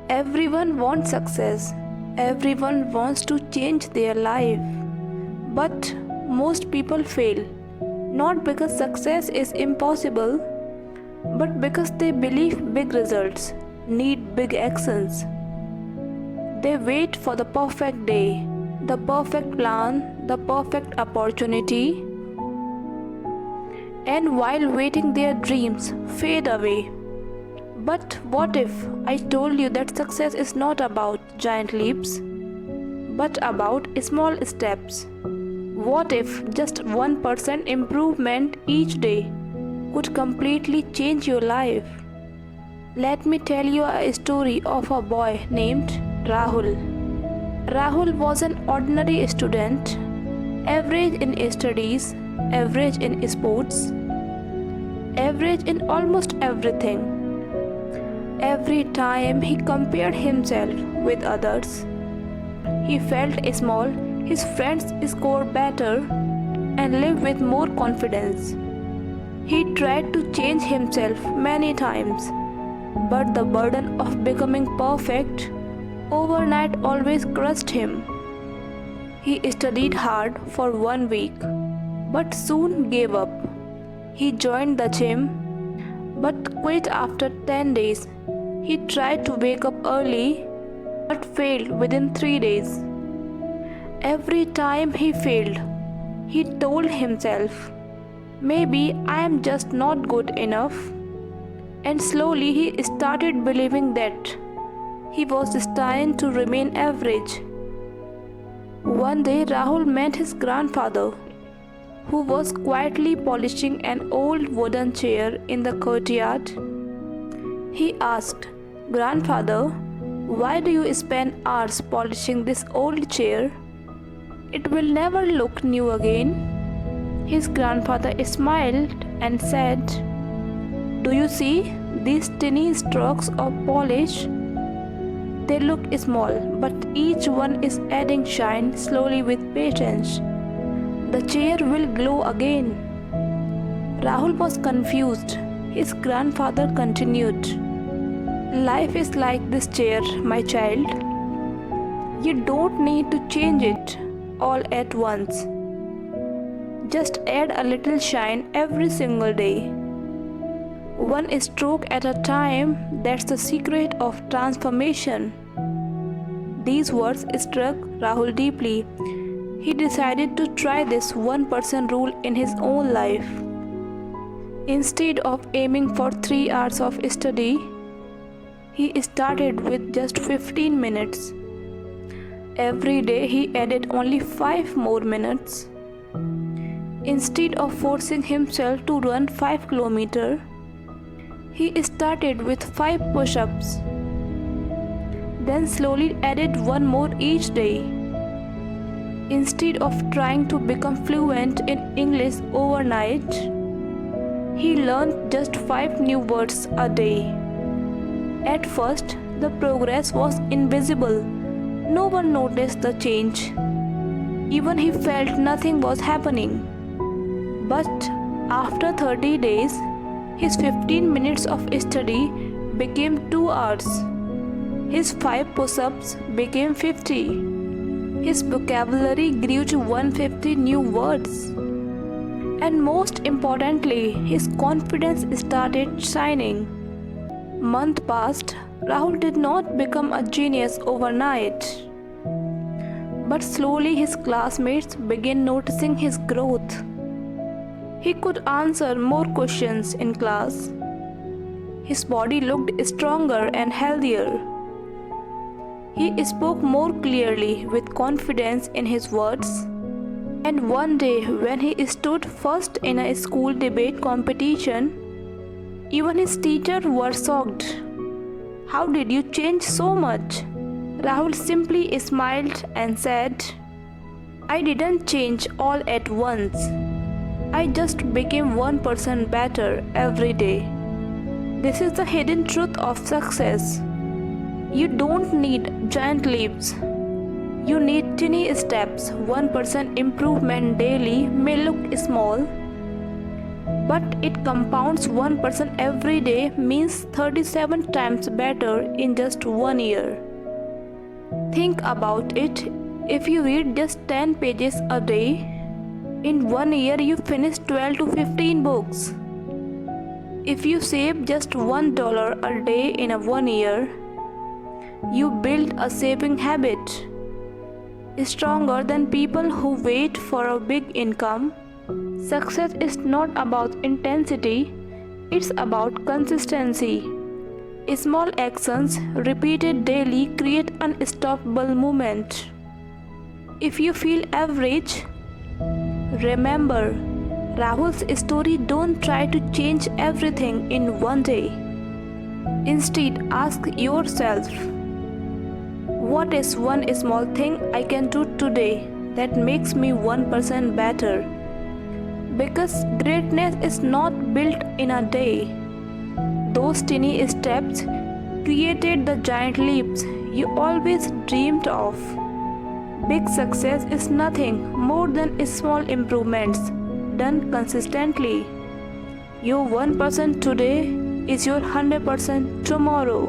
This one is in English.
Everyone wants success. Everyone wants to change their life. But most people fail. Not because success is impossible, but because they believe big results need big actions. They wait for the perfect day, the perfect plan, the perfect opportunity, and while waiting, their dreams fade away. But what if I told you that success is not about giant leaps, but about small steps? What if just 1% improvement each day could completely change your life? Let me tell you a story of a boy named Rahul. Rahul was an ordinary student, average in studies, average in sports, average in almost everything. Every time he compared himself with others, he felt small, his friends scored better, and lived with more confidence. He tried to change himself many times, but the burden of becoming perfect overnight always crushed him. He studied hard for 1 week, but soon gave up. He joined the gym, but quit after 10 days. He tried to wake up early, but failed within 3 days. Every time he failed, he told himself, maybe I am just not good enough. And slowly he started believing that he was destined to remain average. One day Rahul met his grandfather, who was quietly polishing an old wooden chair in the courtyard. He asked, "Grandfather, why do you spend hours polishing this old chair? It will never look new again." His grandfather smiled and said, "Do you see these tiny strokes of polish? They look small, but each one is adding shine slowly with patience. The chair will glow again." Rahul was confused. His grandfather continued, "Life is like this chair, my child. You don't need to change it all at once. Just add a little shine every single day. One stroke at a time, that's the secret of transformation." These words struck Rahul deeply. He decided to try this 1% rule in his own life. Instead of aiming for 3 hours of study, he started with just 15 minutes. Every day he added only 5 more minutes. Instead of forcing himself to run 5 kilometers, he started with 5 push-ups, then slowly added 1 more each day. Instead of trying to become fluent in English overnight, he learned just 5 new words a day. At first, the progress was invisible. No one noticed the change. Even he felt nothing was happening. But after 30 days, his 15 minutes of study became 2 hours. His 5 push-ups became 50. His vocabulary grew to 150 new words. And most importantly, his confidence started shining. Months passed. Rahul did not become a genius overnight. But slowly his classmates began noticing his growth. He could answer more questions in class. His body looked stronger and healthier. He spoke more clearly with confidence in his words. And one day, when he stood first in a school debate competition, even his teachers were shocked. "How did you change so much?" Rahul simply smiled and said, "I didn't change all at once. I just became 1% better every day." This is the hidden truth of success. You don't need giant leaps. You need tiny steps. 1% improvement daily may look small, But it compounds 1% every day means 37 times better in just 1 year. Think about it. If you read just 10 pages a day, in 1 year you finish 12 to 15 books. If you save just $1 a day in a 1 year, you build a saving habit stronger than people who wait for a big income. Success is not about intensity, it's about consistency. Small actions repeated daily create unstoppable movement. If you feel average, remember Rahul's story. Don't try to change everything in one day. Instead, ask yourself, what is one small thing I can do today that makes me 1% better? Because greatness is not built in a day. Those tiny steps created the giant leaps you always dreamed of. Big success is nothing more than small improvements done consistently. Your 1% today is your 100% tomorrow.